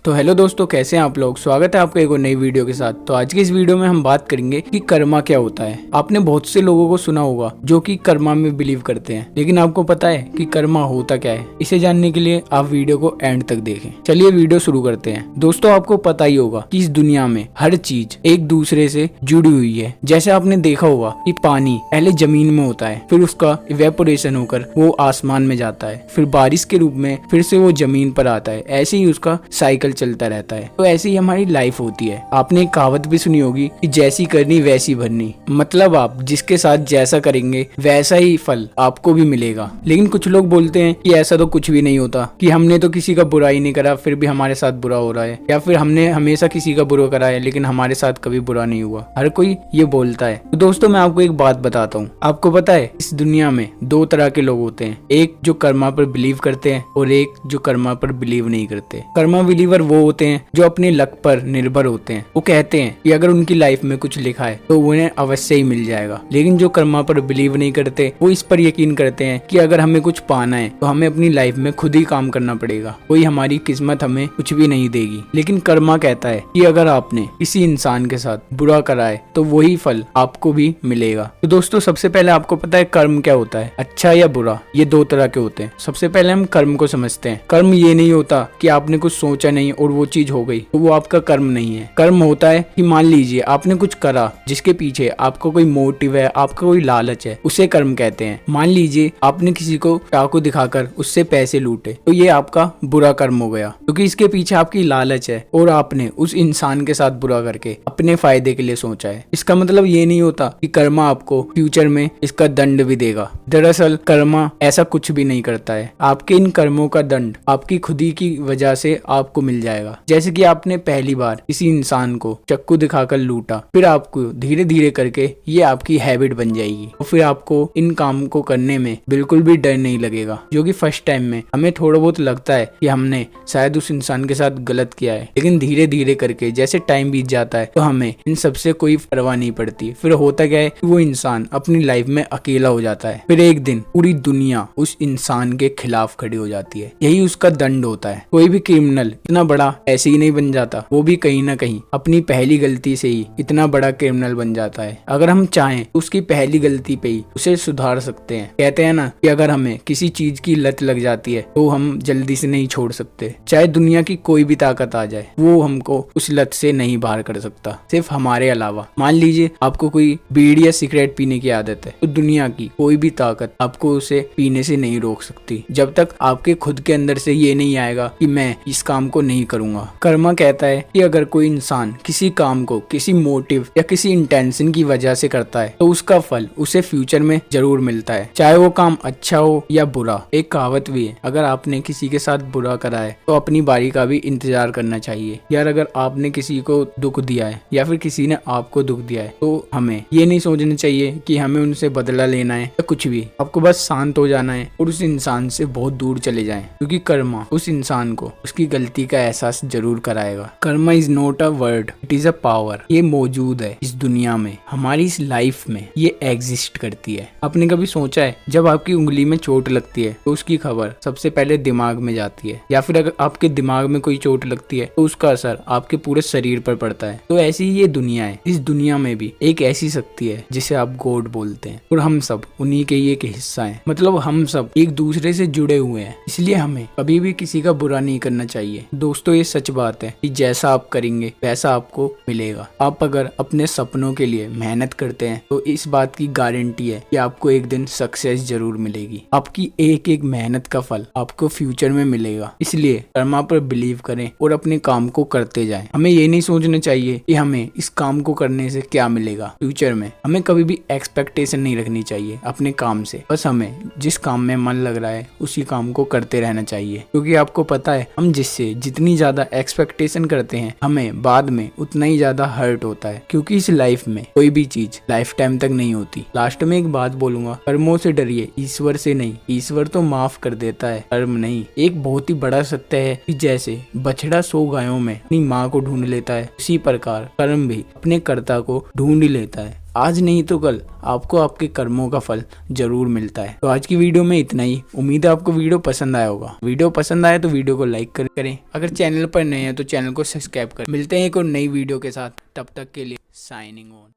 तो हेलो दोस्तों, कैसे हैं आप लोग। स्वागत है आपका एक और नई वीडियो के साथ। तो आज की इस वीडियो में हम बात करेंगे कि कर्मा क्या होता है। आपने बहुत से लोगों को सुना होगा जो कि कर्मा में बिलीव करते हैं, लेकिन आपको पता है कि कर्मा होता क्या है। इसे जानने के लिए आप वीडियो को एंड तक देखें। चलिए वीडियो शुरू करते हैं। दोस्तों, आपको पता ही होगा कि इस दुनिया में हर चीज एक दूसरे से जुड़ी हुई है। जैसे आपने देखा होगा कि पानी पहले जमीन में होता है, फिर उसका इवेपोरेशन होकर वो आसमान में जाता है, फिर बारिश के रूप में फिर से वो जमीन पर आता है। ऐसे ही उसका साइकिल चलता रहता है। तो ऐसी ही हमारी लाइफ होती है। आपने एक कहावत भी सुनी होगी कि जैसी करनी वैसी भरनी। मतलब आप जिसके साथ जैसा करेंगे वैसा ही फल आपको भी मिलेगा। लेकिन कुछ लोग बोलते हैं कि ऐसा तो कुछ भी नहीं होता, कि हमने तो किसी का बुरा ही नहीं करा फिर भी हमारे साथ बुरा हो रहा है, या फिर हमने हमेशा किसी का बुरा करा है लेकिन हमारे साथ कभी बुरा नहीं हुआ। हर कोई ये बोलता है। तो दोस्तों, मैं आपको एक बात बताता हूँ। आपको पता है इस दुनिया में दो तरह के लोग होते हैं, एक जो कर्मा पर बिलीव करते हैं और एक जो कर्मा पर बिलीव नहीं करते। कर्मा बिलीवर वो होते हैं जो अपने लक पर निर्भर होते हैं। वो कहते हैं कि अगर उनकी लाइफ में कुछ लिखा है तो उन्हें अवश्य ही मिल जाएगा। लेकिन जो कर्मा पर बिलीव नहीं करते वो इस पर यकीन करते हैं कि अगर हमें कुछ पाना है तो हमें अपनी लाइफ में खुद ही काम करना पड़ेगा, कोई हमारी किस्मत हमें कुछ भी नहीं देगी। लेकिन कर्मा कहता है कि अगर आपने किसी इंसान के साथ बुरा करा है तो वही फल आपको भी मिलेगा। तो दोस्तों, सबसे पहले आपको पता है कर्म क्या होता है। अच्छा या बुरा, ये दो तरह के होते हैं। सबसे पहले हम कर्म को समझते हैं। कर्म ये नहीं होता कि आपने कुछ सोचा नहीं और वो चीज हो गई तो वो आपका कर्म नहीं है। कर्म होता है कि मान लीजिए आपने कुछ करा जिसके पीछे आपका कोई मोटिव है, आपका कोई लालच है, उसे कर्म कहते हैं। मान लीजिए आपने किसी को चाकू दिखाकर उससे पैसे लूटे तो ये आपका बुरा कर्म हो गया, क्योंकि इसके पीछे आपकी लालच है और आपने उस इंसान के साथ बुरा करके अपने फायदे के लिए सोचा है। इसका मतलब ये नहीं होता कि कर्मा आपको फ्यूचर में इसका दंड भी देगा। दरअसल कर्मा ऐसा कुछ भी नहीं करता है। आपके इन कर्मों का दंड आपकी खुदी की वजह से आपको मिल जाएगा। जैसे कि आपने पहली बार किसी इंसान को चाकू दिखाकर लूटा, फिर आपको धीरे धीरे करके ये आपकी हैबिट बन जाएगी और फिर आपको इन काम को करने में बिल्कुल भी डर नहीं लगेगा। जो कि फर्स्ट टाइम में हमें थोड़ा बहुत लगता है कि हमने शायद उस इंसान के साथ गलत किया है, लेकिन धीरे धीरे करके जैसे टाइम बीत जाता है तो हमें इन सबसे कोई परवाह नहीं पड़ती। फिर होता क्या है, वो इंसान अपनी लाइफ में अकेला हो जाता है। फिर एक दिन पूरी दुनिया उस इंसान के खिलाफ खड़ी हो जाती है। यही उसका दंड होता है। कोई भी क्रिमिनल इतना बड़ा ऐसे ही नहीं बन जाता, वो भी कहीं ना कहीं अपनी पहली गलती से ही इतना बड़ा क्रिमिनल बन जाता है। अगर हम चाहें तो उसकी पहली गलती पे ही उसे सुधार सकते हैं। कहते हैं ना कि अगर हमें किसी चीज की लत लग जाती है तो हम जल्दी से नहीं छोड़ सकते। चाहे दुनिया की कोई भी ताकत आ जाए, वो हमको उस लत से नहीं बाहर कर सकता, सिर्फ हमारे अलावा। मान लीजिए आपको कोई बीड़ी या सिगरेट पीने की आदत है, तो दुनिया की कोई भी ताकत आपको उसे पीने से नहीं रोक सकती, जब तक आपके खुद के अंदर से ये नहीं आएगा कि मैं इस काम को नहीं करूंगा। कर्मा कहता है कि अगर कोई इंसान किसी काम को किसी मोटिव या किसी इंटेंशन की वजह से करता है तो उसका फल उसे फ्यूचर में जरूर मिलता है, चाहे वो काम अच्छा हो या बुरा। एक कहावत भी है, अगर आपने किसी के साथ बुरा करा है तो अपनी बारी का भी इंतजार करना चाहिए। यार, अगर आपने किसी को दुख दिया है या फिर किसी ने आपको दुख दिया है तो हमें ये नहीं सोचना चाहिए कि हमें उनसे बदला लेना है या कुछ भी। आपको बस शांत हो जाना है और उस इंसान से बहुत दूर चले जाएं, क्योंकि कर्मा उस इंसान को उसकी गलती का एहसास जरूर कराएगा। Karma is not a word, it is a power. ये मौजूद है इस दुनिया में, हमारी इस लाइफ में ये एग्जिस्ट करती है। आपने कभी सोचा है जब आपकी उंगली में चोट लगती है तो उसकी खबर सबसे पहले दिमाग में जाती है, या फिर अगर आपके दिमाग में कोई चोट लगती है तो उसका असर आपके पूरे शरीर पर पड़ता है। तो ऐसी ही ये दुनिया है। इस दुनिया में भी एक ऐसी शक्ति है जिसे आप गॉड बोलते हैं, और हम सब उन्हीं के ही एक हिस्सा है। मतलब हम सब एक दूसरे से जुड़े हुए हैं, इसलिए हमें कभी भी किसी का बुरा नहीं करना चाहिए। दोस्तों, ये सच बात है कि जैसा आप करेंगे वैसा आपको मिलेगा। आप अगर अपने सपनों के लिए मेहनत करते हैं तो इस बात की गारंटी है कि आपको एक दिन सक्सेस जरूर मिलेगी। आपकी एक एक मेहनत का फल आपको फ्यूचर में मिलेगा। इसलिए कर्मा पर बिलीव करें और अपने काम को करते जाएं। हमें ये नहीं सोचना चाहिए कि हमें इस काम को करने से क्या मिलेगा फ्यूचर में। हमें कभी भी एक्सपेक्टेशन नहीं रखनी चाहिए अपने काम से। बस हमें जिस काम में मन लग रहा है उसी काम को करते रहना चाहिए, क्योंकि आपको पता है हम जिससे जितनी ज्यादा एक्सपेक्टेशन करते हैं हमें बाद में उतना ही ज्यादा हर्ट होता है, क्योंकि इस लाइफ में कोई भी चीज लाइफ टाइम तक नहीं होती। लास्ट में एक बात बोलूंगा, कर्मों से डरिए, ईश्वर से नहीं। ईश्वर तो माफ कर देता है, कर्म नहीं। एक बहुत ही बड़ा सत्य है कि जैसे बछड़ा 100 गायों में अपनी माँ को ढूंढ लेता है, उसी प्रकार कर्म भी अपने कर्ता को ढूंढ ही लेता है। आज नहीं तो कल आपको आपके कर्मों का फल जरूर मिलता है। तो आज की वीडियो में इतना ही। उम्मीद है आपको वीडियो पसंद आया होगा। वीडियो पसंद आया तो वीडियो को लाइक करें। अगर चैनल पर नए हैं तो चैनल को सब्सक्राइब करें। मिलते हैं एक और नई वीडियो के साथ, तब तक के लिए साइनिंग ऑन।